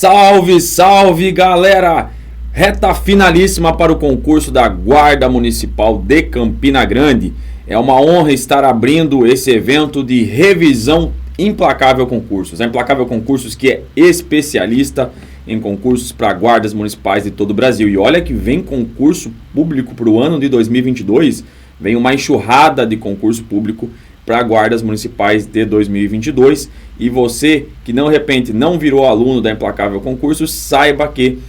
Salve, salve, galera! Reta finalíssima para o concurso da Guarda Municipal de Campina Grande. É uma honra estar abrindo esse evento de revisão Implacável Concursos. A Implacável Concursos que é especialista em concursos para guardas municipais de todo o Brasil. E olha que vem concurso público para o ano de 2022, vem uma enxurrada de concurso público para guardas municipais de 2022. E você que de repente não virou aluno da Implacável Concursos, saiba que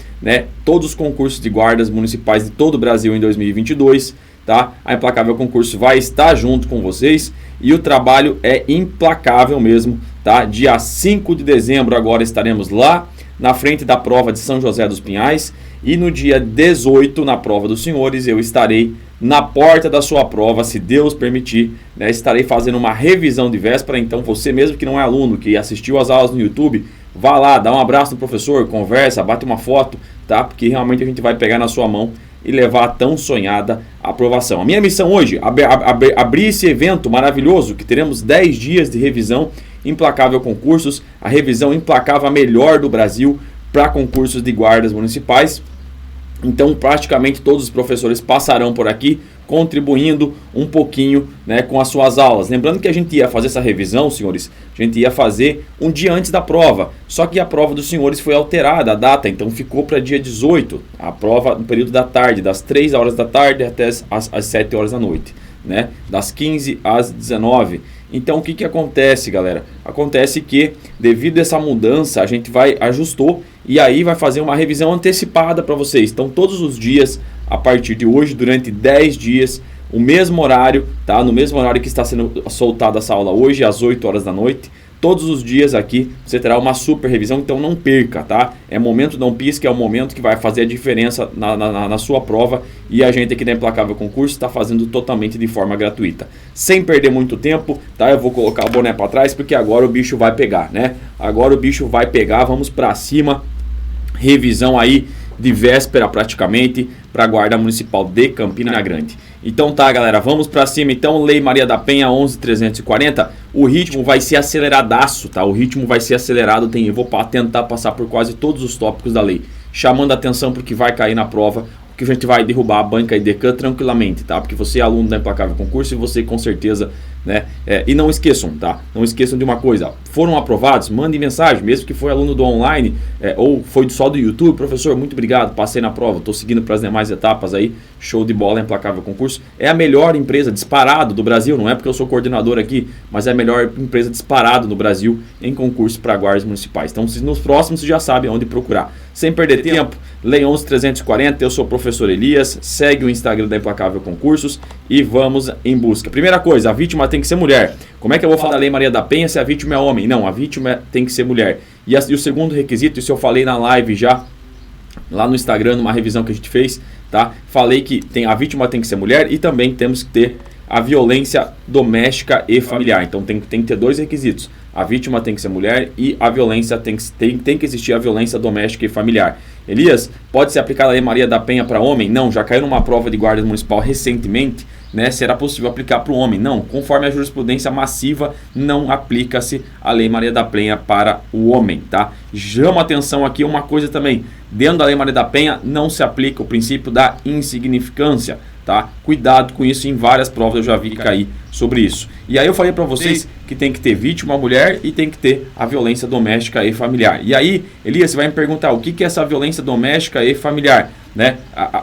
todos os concursos de guardas municipais de todo o Brasil em 2022, tá? A Implacável Concursos vai estar junto com vocês e o trabalho é implacável mesmo, tá? Dia 5 de dezembro agora estaremos lá na frente da prova de São José dos Pinhais e no dia 18, na prova dos senhores, eu estarei na porta da sua prova, se Deus permitir, estarei fazendo uma revisão de véspera. Então você mesmo que não é aluno, que assistiu às aulas no YouTube, vá lá, dá um abraço no professor, conversa, bate uma foto, tá? Porque realmente a gente vai pegar na sua mão e levar a tão sonhada aprovação. A minha missão hoje é abrir esse evento maravilhoso, que teremos 10 dias de revisão Implacável Concursos, a revisão implacável melhor do Brasil para concursos de guardas municipais. Então praticamente todos os professores passarão por aqui contribuindo um pouquinho com as suas aulas. Lembrando que a gente ia fazer essa revisão, senhores, a gente ia fazer um dia antes da prova. Só que a prova dos senhores foi alterada, a data, então ficou para dia 18. A prova no período da tarde, das 3 horas da tarde até as 7 horas da noite, das 15 às 19. Então o que acontece, galera? Acontece que devido a essa mudança a gente ajustou e aí vai fazer uma revisão antecipada para vocês. Então todos os dias, a partir de hoje, durante 10 dias, o mesmo horário, tá? No mesmo horário que está sendo soltada essa aula hoje, às 8 horas da noite. Todos os dias aqui você terá uma super revisão, então não perca, tá? É momento não pisque, é o momento que vai fazer a diferença na sua prova. E a gente aqui da Implacável Concurso está fazendo totalmente de forma gratuita. Sem perder muito tempo, tá? Eu vou colocar o boné para trás porque agora o bicho vai pegar, Agora o bicho vai pegar, vamos para cima. Revisão aí de véspera praticamente para a Guarda Municipal de Campina Grande. Então tá, galera, vamos para cima. Então, Lei Maria da Penha 11.340, o ritmo vai ser aceleradaço, tá? O ritmo vai ser acelerado, eu vou tentar passar por quase todos os tópicos da lei, chamando a atenção porque vai cair na prova, que a gente vai derrubar a banca e DECAN tranquilamente, tá? Porque você é aluno da Implacável Concurso e você com certeza, e não esqueçam, tá? Não esqueçam de uma coisa, foram aprovados, mandem mensagem, mesmo que foi aluno do online, ou foi só do YouTube, professor, muito obrigado, passei na prova, tô seguindo para as demais etapas aí, show de bola, Implacável Concurso. É a melhor empresa disparado do Brasil, não é porque eu sou coordenador aqui, mas é a melhor empresa disparado no Brasil em concurso para guardas municipais. Então, nos próximos vocês já sabem onde procurar. Sem perder tempo, Lei 11.340, eu sou o professor Elias, segue o Instagram da Implacável Concursos e vamos em busca. Primeira coisa, a vítima tem que ser mulher. Como é que eu vou falar da Lei Maria da Penha se a vítima é homem? Não, a vítima tem que ser mulher. E o segundo requisito, isso eu falei na live já, lá no Instagram, numa revisão que a gente fez, tá? Falei que a vítima tem que ser mulher e também temos que ter a violência doméstica e familiar. Então tem que ter 2 requisitos. A vítima tem que ser mulher e a violência tem que existir a violência doméstica e familiar. Elias, pode ser aplicada a Lei Maria da Penha para homem? Não, já caiu numa prova de guarda municipal recentemente, será possível aplicar para o homem? Não, conforme a jurisprudência massiva, não aplica-se a Lei Maria da Penha para o homem, tá? Chama atenção aqui uma coisa também, dentro da Lei Maria da Penha não se aplica o princípio da insignificância, tá? Cuidado com isso, em várias provas eu já vi cair sobre isso. E aí eu falei para vocês que tem que ter vítima, mulher, e tem que ter a violência doméstica e familiar. E aí, Elias, você vai me perguntar, o que é essa violência doméstica e familiar?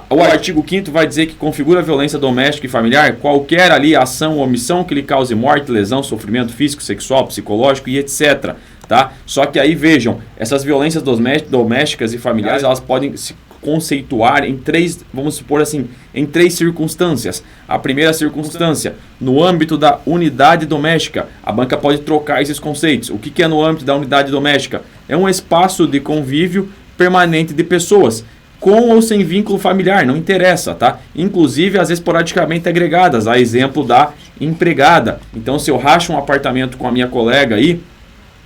O artigo 5º vai dizer que configura a violência doméstica e familiar qualquer ação ou omissão que lhe cause morte, lesão, sofrimento físico, sexual, psicológico e etc. Tá? Só que aí vejam, essas violências domésticas e familiares, elas podem se conceituar em 3, vamos supor assim, em 3 circunstâncias. A primeira circunstância, no âmbito da unidade doméstica. A banca pode trocar esses conceitos. O que é no âmbito da unidade doméstica? É um espaço de convívio permanente de pessoas, com ou sem vínculo familiar, não interessa, tá? Inclusive as esporadicamente agregadas, a exemplo da empregada. Então, se eu racho um apartamento com a minha colega aí,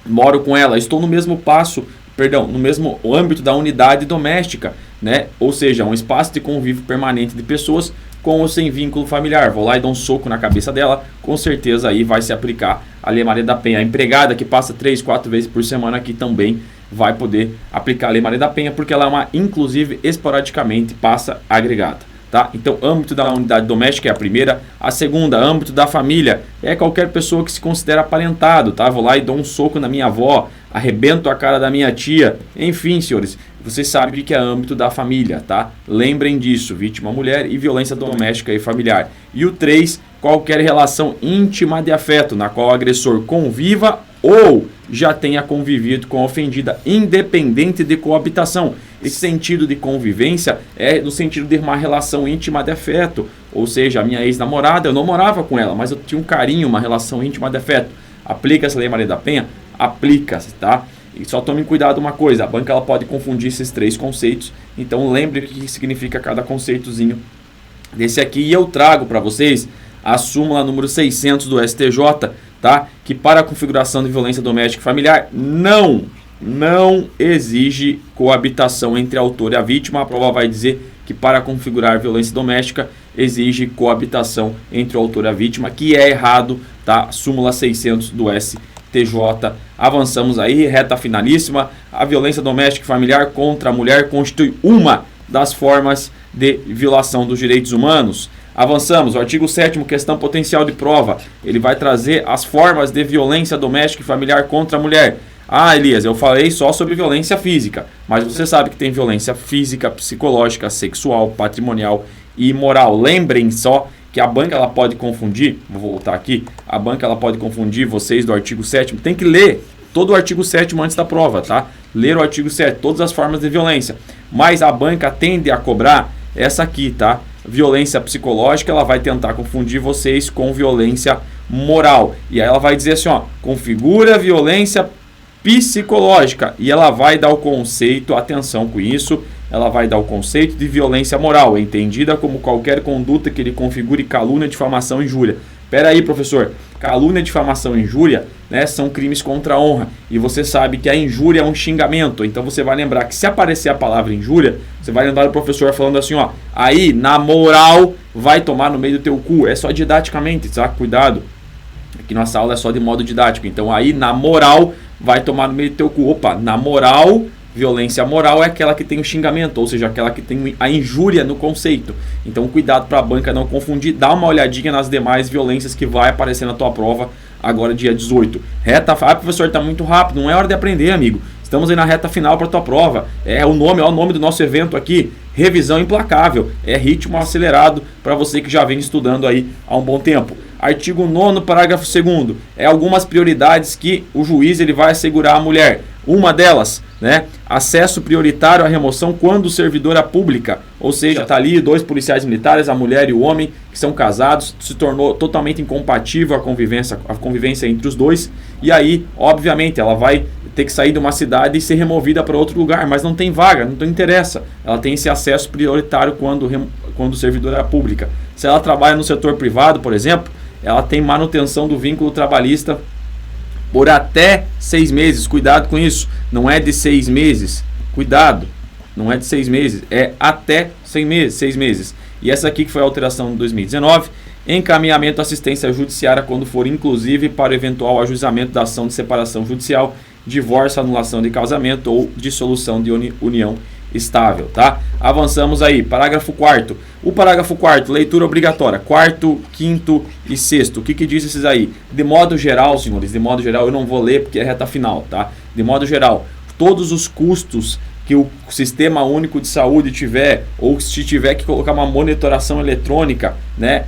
moro com ela, estou no mesmo no mesmo âmbito da unidade doméstica, Ou seja, um espaço de convívio permanente de pessoas com ou sem vínculo familiar. Vou lá e dou um soco na cabeça dela, com certeza aí vai se aplicar a Lei Maria da Penha. A empregada que passa 3, 4 vezes por semana aqui também vai poder aplicar a Lei Maria da Penha, porque ela é uma, inclusive, esporadicamente passa agregada. Tá? Então, âmbito da unidade doméstica é a primeira. A segunda, âmbito da família, é qualquer pessoa que se considera aparentado, tá? Vou lá e dou um soco na minha avó, arrebento a cara da minha tia. Enfim, senhores, vocês sabem que é âmbito da família, tá? Lembrem disso, vítima mulher e violência doméstica e familiar. E o 3, qualquer relação íntima de afeto, na qual o agressor conviva ou já tenha convivido com a ofendida, independente de coabitação. Esse sentido de convivência é no sentido de uma relação íntima de afeto, ou seja, a minha ex-namorada, eu não morava com ela, mas eu tinha um carinho, uma relação íntima de afeto. Aplica-se a Lei Maria da Penha? Aplica-se, tá? E só tome cuidado uma coisa, a banca ela pode confundir esses 3 conceitos, então lembre o que significa cada conceitozinho desse aqui, e eu trago para vocês a súmula número 600 do STJ, tá? Que para a configuração de violência doméstica e familiar não exige coabitação entre autor e a vítima. A prova vai dizer que para configurar violência doméstica exige coabitação entre o autor e a vítima, que é errado, tá? Súmula 600 do STJ. Avançamos aí, reta finalíssima. A violência doméstica e familiar contra a mulher constitui uma das formas de violação dos direitos humanos. Avançamos, o artigo 7º, questão potencial de prova. Ele vai trazer as formas de violência doméstica e familiar contra a mulher. Ah, Elias, eu falei só sobre violência física, mas você sabe que tem violência física, psicológica, sexual, patrimonial e moral. Lembrem só que a banca ela pode confundir, vou voltar aqui, a banca ela pode confundir vocês do artigo 7º, tem que ler todo o artigo 7º antes da prova, tá? Ler o artigo 7º, todas as formas de violência, mas a banca tende a cobrar essa aqui, tá? Violência psicológica, ela vai tentar confundir vocês com violência moral, e aí ela vai dizer assim, ó, configura violência psicológica, e ela vai dar o conceito, atenção com isso, ela vai dar o conceito de violência moral, entendida como qualquer conduta que ele configure calúnia, difamação e injúria. Pera aí, professor, calúnia, difamação e injúria, né, são crimes contra a honra, e você sabe que a injúria é um xingamento, então você vai lembrar que se aparecer a palavra injúria, você vai lembrar do professor falando assim, ó, aí na moral vai tomar no meio do teu cu, é só didaticamente, tá? Cuidado, aqui nossa aula é só de modo didático, então aí na moral vai tomar no meio do teu cu. Opa, na moral, violência moral é aquela que tem o xingamento, ou seja, aquela que tem a injúria no conceito. Então, cuidado para a banca não confundir. Dá uma olhadinha nas demais violências que vai aparecer na tua prova agora dia 18. Reta, professor, está muito rápido, não é hora de aprender, amigo. Estamos aí na reta final para a tua prova. É o nome do nosso evento aqui, Revisão Implacável. É ritmo acelerado para você que já vem estudando aí há um bom tempo. Artigo 9º, parágrafo 2º, é algumas prioridades que o juiz ele vai assegurar à mulher. Uma delas, né, acesso prioritário à remoção quando o servidor é pública, ou seja, está ali 2 policiais militares, a mulher e o homem, que são casados, se tornou totalmente incompatível a convivência entre os dois, e aí, obviamente, ela vai ter que sair de uma cidade e ser removida para outro lugar, mas não tem vaga, não interessa, ela tem esse acesso prioritário quando o servidor é pública. Se ela trabalha no setor privado, por exemplo, ela tem manutenção do vínculo trabalhista por até 6 meses. Cuidado com isso. Não é de 6 meses. Cuidado. Não é de 6 meses. É até 6 meses. E essa aqui que foi a alteração de 2019. Encaminhamento à assistência judiciária quando for inclusive para o eventual ajuizamento da ação de separação judicial, divórcio, anulação de casamento ou dissolução de união estável, tá? Avançamos aí, parágrafo 4º. O parágrafo 4º, leitura obrigatória, 4º, 5º e 6º. O que diz esses aí? De modo geral, senhores, de modo geral, eu não vou ler porque é reta final, tá? De modo geral, todos os custos que o Sistema Único de Saúde tiver, ou se tiver que colocar uma monitoração eletrônica, né,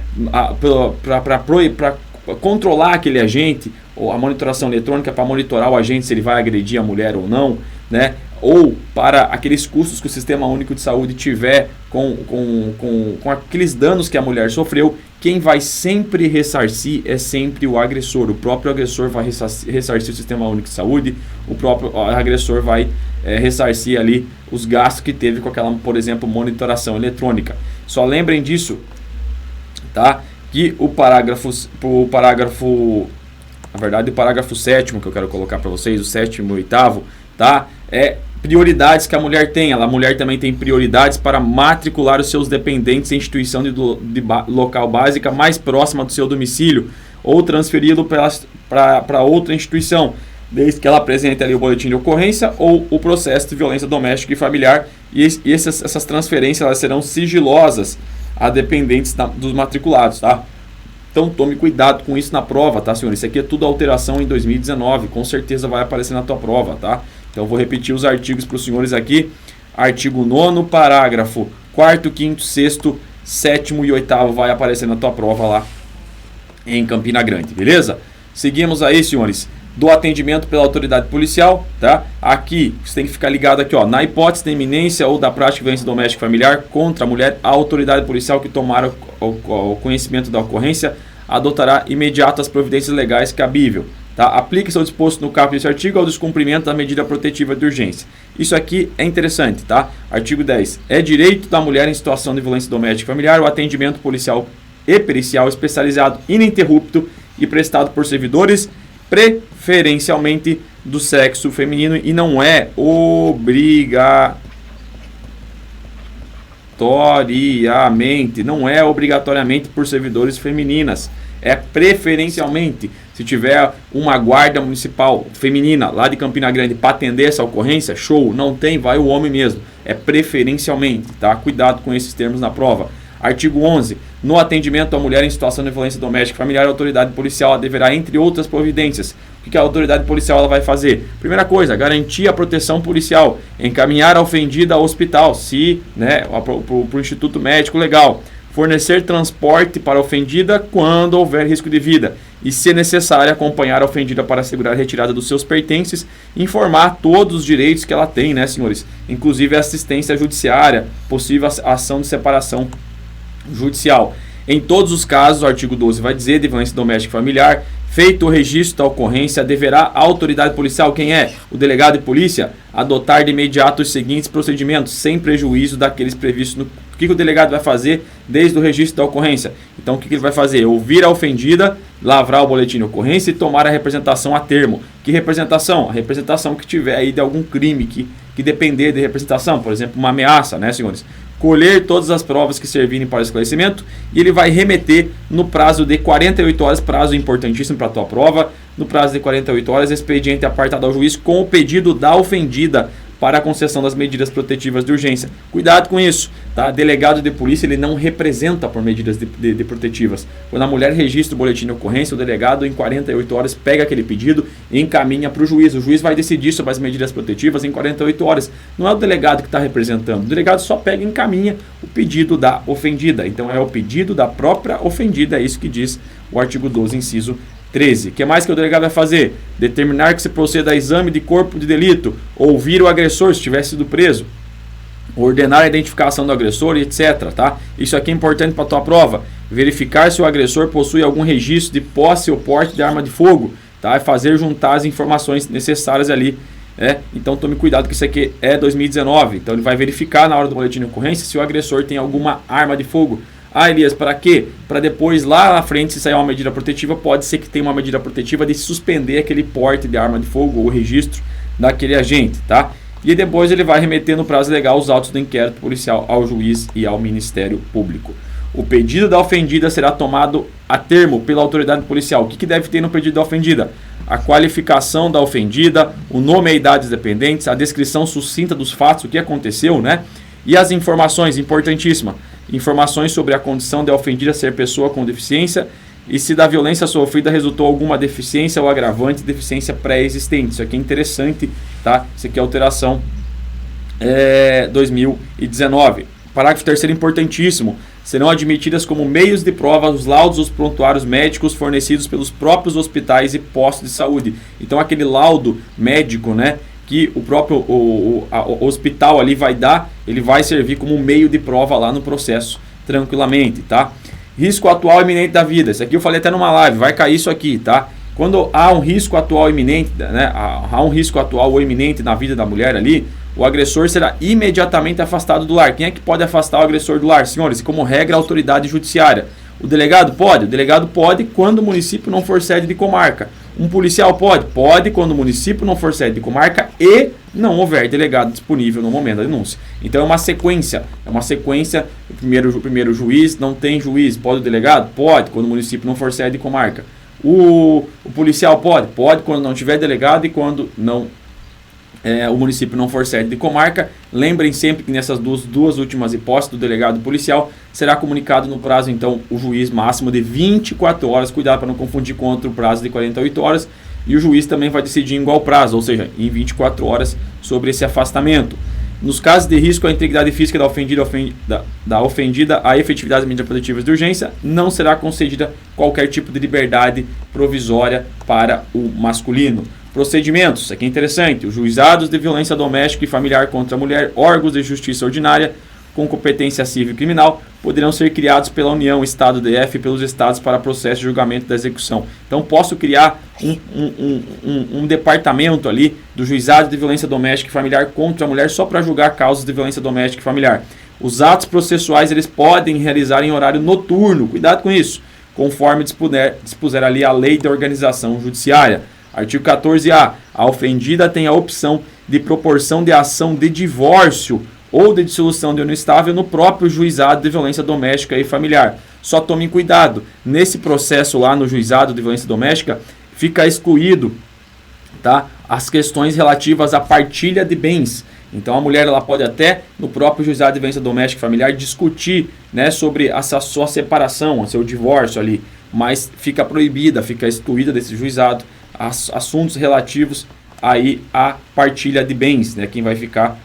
para controlar aquele agente, ou a monitoração eletrônica para monitorar o agente se ele vai agredir a mulher ou não, né? Ou para aqueles custos que o Sistema Único de Saúde tiver com aqueles danos que a mulher sofreu, quem vai sempre ressarcir é sempre o agressor. O próprio agressor vai ressarcir o Sistema Único de Saúde, o próprio agressor vai ressarcir ali os gastos que teve com aquela, por exemplo, monitoração eletrônica. Só lembrem disso, tá? Que o parágrafo 7º que eu quero colocar para vocês, o 7º e 8º, tá? É prioridades que a mulher tem. A mulher também tem prioridades para matricular os seus dependentes em instituição de local básica mais próxima do seu domicílio ou transferi-lo para outra instituição. desde que ela apresente ali o boletim de ocorrência ou o processo de violência doméstica e familiar, e essas transferências elas serão sigilosas a dependentes dos matriculados, tá? Então tome cuidado com isso na prova, tá, senhores? Isso aqui é tudo alteração em 2019, com certeza vai aparecer na tua prova, tá? Então eu vou repetir os artigos para os senhores aqui. Artigo 9º, parágrafo 4º, 5º, 6º, 7º e 8º vai aparecer na tua prova lá em Campina Grande, beleza? Seguimos aí, senhores, do atendimento pela autoridade policial, tá? Aqui, você tem que ficar ligado aqui, ó, na hipótese da iminência ou da prática de violência doméstica e familiar contra a mulher, a autoridade policial que tomar o conhecimento da ocorrência adotará imediato as providências legais cabível, tá? Aplique-se ao disposto no caput desse artigo ao descumprimento da medida protetiva de urgência. Isso aqui é interessante, tá? Artigo 10. É direito da mulher em situação de violência doméstica e familiar o atendimento policial e pericial especializado ininterrupto e prestado por servidores preferencialmente do sexo feminino e não é obrigatoriamente por servidores femininas, é preferencialmente. Se tiver uma guarda municipal feminina lá de Campina Grande para atender essa ocorrência, show, não tem, vai o homem mesmo, é preferencialmente, tá? Cuidado com esses termos na prova. Artigo 11. No atendimento à mulher em situação de violência doméstica e familiar, a autoridade policial deverá, entre outras providências, o que a autoridade policial ela vai fazer? Primeira coisa, garantir a proteção policial, encaminhar a ofendida ao hospital, se, né, para o Instituto Médico Legal, fornecer transporte para a ofendida quando houver risco de vida e, se necessário, acompanhar a ofendida para assegurar a retirada dos seus pertences, informar todos os direitos que ela tem, né, senhores? Inclusive assistência judiciária, possível ação de separação judicial. Em todos os casos, o artigo 12 vai dizer de violência doméstica e familiar, feito o registro da ocorrência, deverá a autoridade policial, quem é? O delegado de polícia, adotar de imediato os seguintes procedimentos, sem prejuízo daqueles previstos no... O que o delegado vai fazer desde o registro da ocorrência? Então, o que ele vai fazer? Ouvir a ofendida, lavrar o boletim de ocorrência e tomar a representação a termo. Que representação? A representação que tiver aí de algum crime que depender de representação, por exemplo, uma ameaça, né, senhores? Colher todas as provas que servirem para o esclarecimento e ele vai remeter no prazo de 48 horas, prazo importantíssimo para a tua prova, no prazo de 48 horas, expediente apartado ao juiz com o pedido da ofendida para a concessão das medidas protetivas de urgência. Cuidado com isso, tá? Delegado de polícia, ele não representa por medidas de protetivas. Quando a mulher registra o boletim de ocorrência, o delegado em 48 horas pega aquele pedido e encaminha para o juiz. O juiz vai decidir sobre as medidas protetivas em 48 horas. Não é o delegado que está representando. O delegado só pega e encaminha o pedido da ofendida. Então é o pedido da própria ofendida, é isso que diz o artigo 12, inciso 13. O que mais que o delegado vai fazer? Determinar que se proceda a exame de corpo de delito, ouvir o agressor se tivesse sido preso, ordenar a identificação do agressor, etc. Tá? Isso aqui é importante para a tua prova. Verificar se o agressor possui algum registro de posse ou porte de arma de fogo, tá? E fazer juntar as informações necessárias ali. Então tome cuidado que isso aqui é 2019. Então ele vai verificar na hora do boletim de ocorrência se o agressor tem alguma arma de fogo. Ah, Elias, para quê? Para depois, lá na frente, se sair uma medida protetiva, pode ser que tenha uma medida protetiva de suspender aquele porte de arma de fogo ou o registro daquele agente, tá? E depois ele vai remeter no prazo legal os autos do inquérito policial ao juiz e ao Ministério Público. O pedido da ofendida será tomado a termo pela autoridade policial. O que deve ter no pedido da ofendida? A qualificação da ofendida, o nome e idades dependentes, a descrição sucinta dos fatos, o que aconteceu, né? E as informações, importantíssima, informações sobre a condição de ofendida ser pessoa com deficiência e se da violência sofrida resultou alguma deficiência ou agravante de deficiência pré-existente. Isso aqui é interessante, tá? Isso aqui é alteração 2019. Parágrafo 3º, importantíssimo. Serão admitidas como meios de prova os laudos dos prontuários médicos fornecidos pelos próprios hospitais e postos de saúde. Então aquele laudo médico, né, que o próprio o hospital ali vai dar, ele vai servir como meio de prova lá no processo, tranquilamente, tá? Risco atual iminente da vida. Isso aqui eu falei até numa live, vai cair isso aqui, tá? Quando há um risco atual iminente, né, há um risco atual ou iminente na vida da mulher ali, o agressor será imediatamente afastado do lar. Quem é que pode afastar o agressor do lar? Senhores, como regra, a autoridade judiciária. O delegado pode? O delegado pode quando o município não for sede de comarca. Um policial pode? Pode quando o município não for sede de comarca e não houver delegado disponível no momento da denúncia. Então é uma sequência. Primeiro juiz, não tem juiz. Pode o delegado? Pode, quando o município não for sede de comarca. O policial pode quando não tiver delegado e quando não o município não for sede de comarca. Lembrem sempre que nessas duas últimas hipóteses do delegado policial será comunicado no prazo, então, o juiz máximo de 24 horas. Cuidado para não confundir com outro prazo de 48 horas. E o juiz também vai decidir em igual prazo, ou seja, em 24 horas sobre esse afastamento. Nos casos de risco à integridade física da ofendida, a efetividade das medidas protetivas de urgência, não será concedida qualquer tipo de liberdade provisória para o masculino. Procedimentos, isso aqui é interessante. Os juizados de violência doméstica e familiar contra a mulher, órgãos de justiça ordinária com competência civil e criminal, poderão ser criados pela União, Estado, DF e pelos Estados para processo de julgamento da execução. Então, posso criar um departamento ali do juizado de violência doméstica e familiar contra a mulher só para julgar causas de violência doméstica e familiar. Os atos processuais eles podem realizar em horário noturno, cuidado com isso, conforme dispuser ali a lei de organização judiciária. Artigo 14A. A ofendida tem a opção de proporção de ação de divórcio ou de dissolução de união estável no próprio juizado de violência doméstica e familiar. Só tomem cuidado. Nesse processo lá no juizado de violência doméstica, fica excluído, tá, as questões relativas à partilha de bens. Então a mulher ela pode até no próprio juizado de violência doméstica e familiar discutir, né, sobre essa sua separação, o seu divórcio ali, mas fica proibida, fica excluída desse juizado assuntos relativos aí à partilha de bens, né, quem vai ficar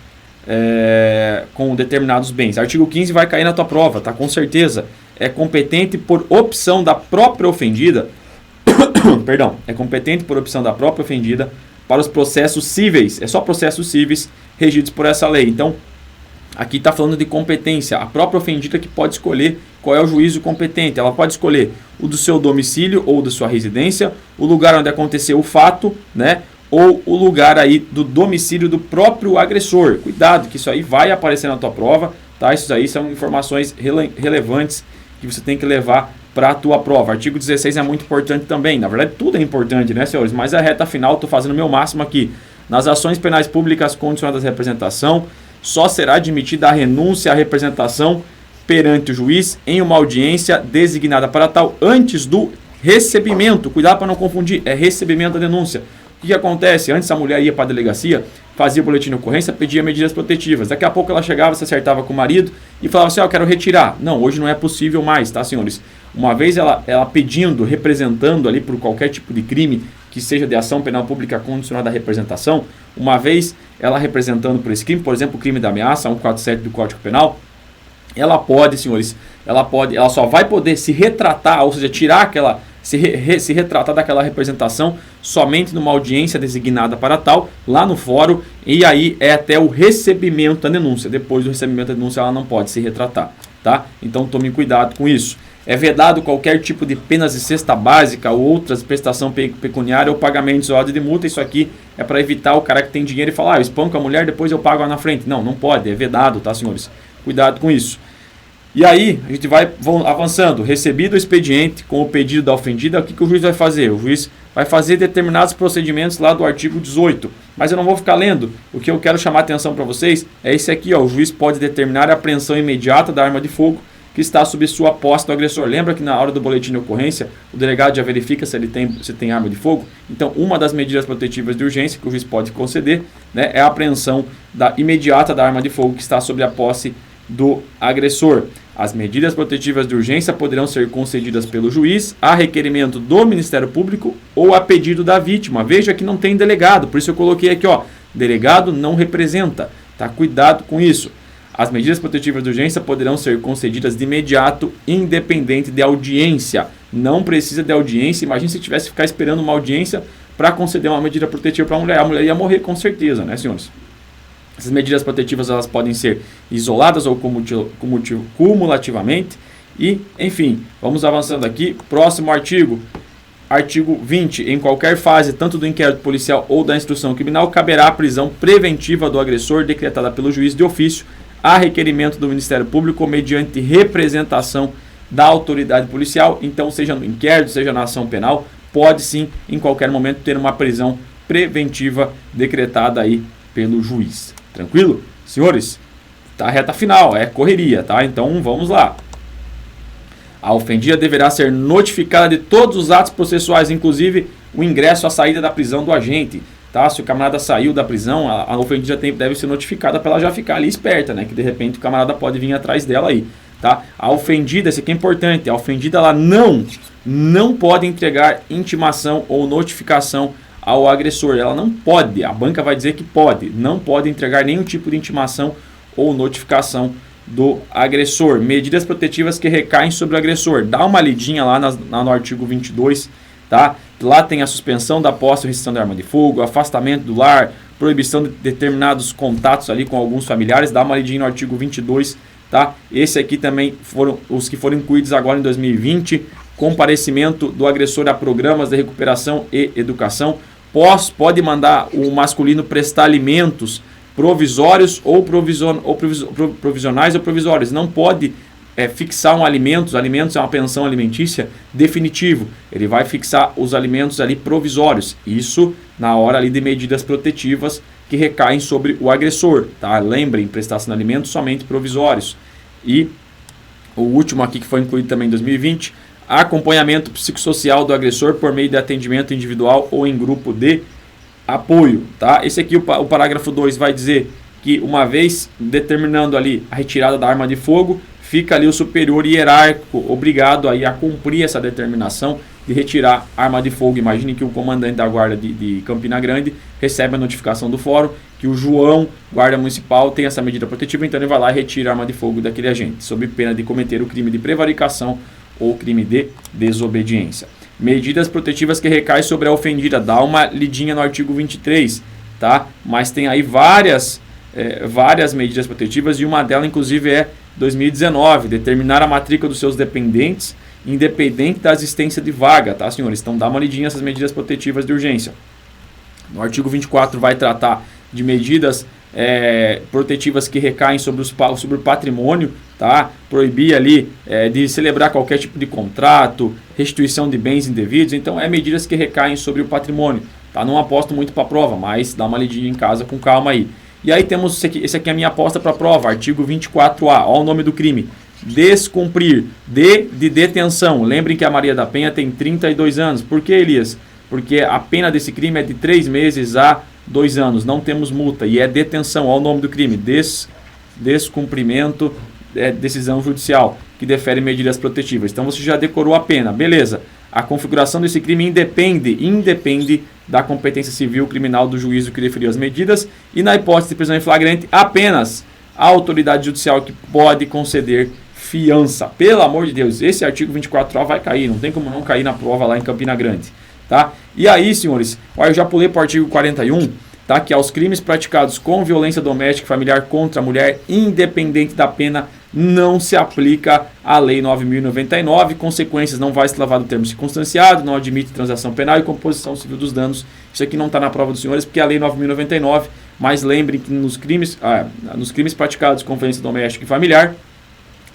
com determinados bens. Artigo 15 vai cair na tua prova, tá? Com certeza. É competente por opção da própria ofendida, perdão, é competente por opção da própria ofendida para os processos cíveis. É só processos cíveis regidos por essa lei. Então, aqui está falando de competência. A própria ofendida que pode escolher qual é o juízo competente. Ela pode escolher o do seu domicílio ou da sua residência, o lugar onde aconteceu o fato, né? Ou o lugar aí do domicílio do próprio agressor. Cuidado, que isso aí vai aparecer na tua prova, tá? Isso aí são informações relevantes que você tem que levar para a tua prova. Artigo 16 é muito importante também. Na verdade, tudo é importante, né, senhores? Mas a reta final, estou fazendo o meu máximo aqui. Nas ações penais públicas condicionadas à representação, só será admitida a renúncia à representação perante o juiz em uma audiência designada para tal antes do recebimento. Cuidado para não confundir, é recebimento da denúncia. O que acontece? Antes a mulher ia para a delegacia, fazia o boletim de ocorrência, pedia medidas protetivas. Daqui a pouco ela chegava, se acertava com o marido e falava assim, eu quero retirar. Não, hoje não é possível mais, tá, senhores? Uma vez ela pedindo, representando ali por qualquer tipo de crime, que seja de ação penal pública condicionada à representação, uma vez ela representando por esse crime, por exemplo, o crime da ameaça, 147 do Código Penal, ela pode, senhores, ela só vai poder se retratar, ou seja, tirar aquela... Se retratar daquela representação somente numa audiência designada para tal, lá no fórum, e aí é até o recebimento da denúncia. Depois do recebimento da denúncia ela não pode se retratar, tá? Então tome cuidado com isso. É vedado qualquer tipo de penas de cesta básica ou outras prestação pecuniária ou pagamento isolado de multa. Isso aqui é para evitar o cara que tem dinheiro e falar, eu espanco a mulher, depois eu pago lá na frente. Não, não pode, é vedado, tá, senhores? Cuidado com isso. E aí, a gente vai avançando. Recebido o expediente com o pedido da ofendida, o que o juiz vai fazer? O juiz vai fazer determinados procedimentos lá do artigo 18. Mas eu não vou ficar lendo. O que eu quero chamar a atenção para vocês é esse aqui, ó. O juiz pode determinar a apreensão imediata da arma de fogo que está sob sua posse do agressor. Lembra que na hora do boletim de ocorrência, o delegado já verifica se tem arma de fogo? Então, uma das medidas protetivas de urgência que o juiz pode conceder, né, é a apreensão imediata da arma de fogo que está sob a posse do agressor. As medidas protetivas de urgência poderão ser concedidas pelo juiz a requerimento do Ministério Público ou a pedido da vítima. Veja que não tem delegado, por isso eu coloquei aqui, ó, delegado não representa, tá? Cuidado com isso. As medidas protetivas de urgência poderão ser concedidas de imediato, independente de audiência. Não precisa de audiência. Imagina se tivesse que ficar esperando uma audiência para conceder uma medida protetiva para a mulher ia morrer com certeza, né, senhores? Essas medidas protetivas elas podem ser isoladas ou cumulativamente. E, enfim, vamos avançando aqui. Próximo artigo. Artigo 20. Em qualquer fase, tanto do inquérito policial ou da instrução criminal, caberá a prisão preventiva do agressor decretada pelo juiz de ofício a requerimento do Ministério Público mediante representação da autoridade policial. Então, seja no inquérito, seja na ação penal, pode sim, em qualquer momento, ter uma prisão preventiva decretada aí pelo juiz. Tranquilo? Senhores, tá, reta final, é correria, tá? Então vamos lá. A ofendida deverá ser notificada de todos os atos processuais, inclusive o ingresso à saída da prisão do agente. Tá? Se o camarada saiu da prisão, a ofendida deve ser notificada para ela já ficar ali esperta, né? Que de repente o camarada pode vir atrás dela aí. Tá? A ofendida, isso aqui é importante, a ofendida ela não pode entregar intimação ou notificação ao agressor. Ela não pode, a banca vai dizer que pode, não pode entregar nenhum tipo de intimação ou notificação do agressor. Medidas protetivas que recaem sobre o agressor. Dá uma lidinha lá no artigo 22, tá? Lá tem a suspensão da posse ou restrição da arma de fogo, afastamento do lar, proibição de determinados contatos ali com alguns familiares. Dá uma lidinha no artigo 22, tá? Esse aqui também foram os que foram incluídos agora em 2020. Comparecimento do agressor a programas de recuperação e educação. Pode mandar o masculino prestar alimentos provisórios ou provisionais ou provisórios. Não pode fixar um alimento. Os alimentos é uma pensão alimentícia definitivo. Ele vai fixar os alimentos ali provisórios. Isso na hora ali de medidas protetivas que recaem sobre o agressor. Tá? Lembrem, prestação de alimentos somente provisórios. E o último aqui que foi incluído também em 2020, acompanhamento psicossocial do agressor por meio de atendimento individual ou em grupo de apoio. Tá? Esse aqui, o parágrafo 2 vai dizer que uma vez determinando ali a retirada da arma de fogo, fica ali o superior hierárquico obrigado aí a cumprir essa determinação de retirar a arma de fogo. Imagine que o comandante da guarda de Campina Grande recebe a notificação do fórum que o João, guarda municipal, tem essa medida protetiva, então ele vai lá e retira a arma de fogo daquele agente, sob pena de cometer o crime de prevaricação ou crime de desobediência. Medidas protetivas que recaem sobre a ofendida. Dá uma lidinha no artigo 23, tá? Mas tem aí várias medidas protetivas e uma delas, inclusive, é 2019, determinar a matrícula dos seus dependentes, independente da existência de vaga, tá, senhores? Então, dá uma lidinha nessas medidas protetivas de urgência. No artigo 24 vai tratar de medidas protetivas que recaem sobre o patrimônio, tá? Proibir ali de celebrar qualquer tipo de contrato, restituição de bens indevidos. Então, medidas que recaem sobre o patrimônio. Tá? Não aposto muito para a prova, mas dá uma lidinha em casa com calma aí. E aí temos esse aqui é a minha aposta para a prova, artigo 24A, olha o nome do crime. Descumprir, de detenção. Lembrem que a Maria da Penha tem 32 anos. Por que, Elias? Porque a pena desse crime é de 3 meses a 2 anos. Não temos multa e é detenção, olha o nome do crime. Descumprimento, decisão judicial, que defere medidas protetivas. Então você já decorou a pena, beleza. A configuração desse crime independe da competência civil criminal do juízo que deferiu as medidas e, na hipótese de prisão em flagrante, apenas a autoridade judicial que pode conceder fiança. Pelo amor de Deus, esse artigo 24A vai cair, não tem como não cair na prova lá em Campina Grande. Tá? E aí, senhores, eu já pulei para o artigo 41, tá? Que aos crimes praticados com violência doméstica e familiar contra a mulher, independente da pena, não se aplica a Lei 9.099, consequências, não vai se lavar do termo circunstanciado, não admite transação penal e composição civil dos danos. Isso aqui não está na prova dos senhores, porque é a Lei 9.099, mas lembrem que nos crimes praticados com violência doméstica e familiar,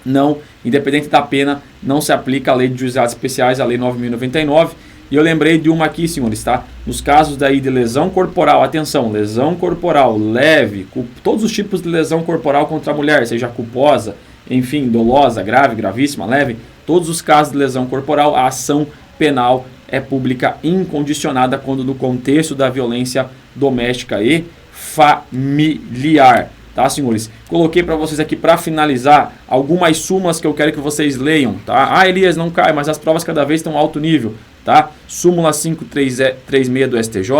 não, independente da pena, não se aplica a Lei de Juizados Especiais, a Lei 9.099. E eu lembrei de uma aqui, senhores, tá? Nos casos daí de lesão corporal, atenção, lesão corporal leve, todos os tipos de lesão corporal contra a mulher, seja culposa, enfim, dolosa, grave, gravíssima, leve, todos os casos de lesão corporal, a ação penal é pública incondicionada quando no contexto da violência doméstica e familiar. Tá, senhores? Coloquei para vocês aqui para finalizar algumas súmulas que eu quero que vocês leiam, tá? Ah, Elias, não cai, mas as provas cada vez estão alto nível, tá? Súmula 536 do STJ,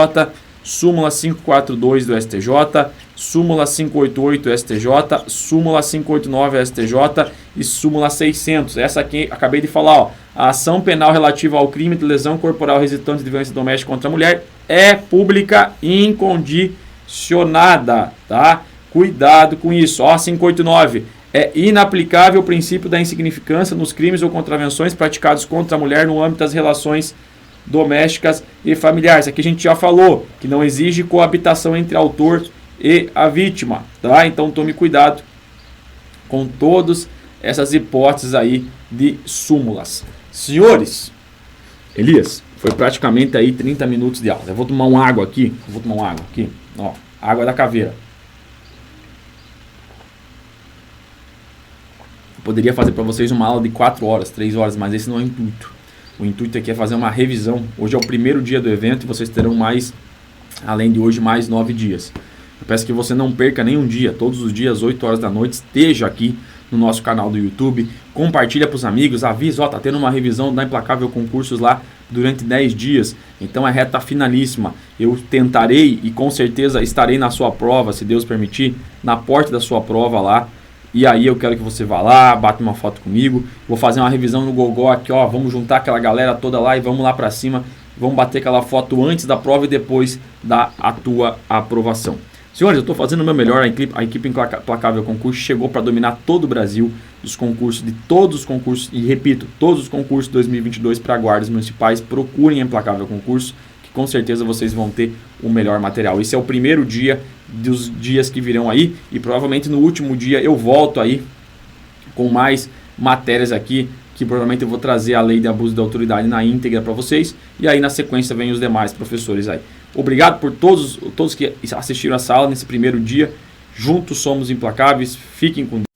súmula 542 do STJ, súmula 588 do STJ, súmula 589 do STJ e súmula 600. Essa aqui acabei de falar, ó. A ação penal relativa ao crime de lesão corporal resultante de violência doméstica contra a mulher é pública incondicionada, tá? Cuidado com isso. Ó, 589. É inaplicável o princípio da insignificância nos crimes ou contravenções praticados contra a mulher no âmbito das relações domésticas e familiares. Aqui a gente já falou que não exige coabitação entre autor e a vítima, tá? Então tome cuidado com todas essas hipóteses aí de súmulas. Senhores, Elias, foi praticamente aí 30 minutos de aula. Eu vou tomar uma água aqui. Ó, água da caveira. Poderia fazer para vocês uma aula de 4 horas, 3 horas, mas esse não é o intuito. O intuito aqui é fazer uma revisão. Hoje é o primeiro dia do evento e vocês terão mais, além de hoje, mais 9 dias. Eu peço que você não perca nenhum dia, todos os dias, 8 horas da noite, esteja aqui no nosso canal do YouTube, compartilha para os amigos, avisa, ó, tá tendo uma revisão da Implacável Concursos lá durante 10 dias, então é reta finalíssima. Eu tentarei e com certeza estarei na sua prova, se Deus permitir, na porta da sua prova lá. E aí eu quero que você vá lá, bate uma foto comigo, vou fazer uma revisão no Gogó aqui, ó, vamos juntar aquela galera toda lá e vamos lá pra cima, vamos bater aquela foto antes da prova e depois da tua aprovação. Senhores, eu estou fazendo o meu melhor, a equipe Implacável Concurso chegou para dominar todo o Brasil, os concursos de todos os concursos, e repito, todos os concursos de 2022 para guardas municipais. Procurem a Implacável Concurso, que com certeza vocês vão ter o melhor material. Esse é o primeiro dia dos dias que virão aí, e provavelmente no último dia eu volto aí com mais matérias aqui, que provavelmente eu vou trazer a lei de abuso de autoridade na íntegra para vocês, e aí na sequência vem os demais professores aí. Obrigado por todos que assistiram essa aula nesse primeiro dia. Juntos somos implacáveis. Fiquem com Deus.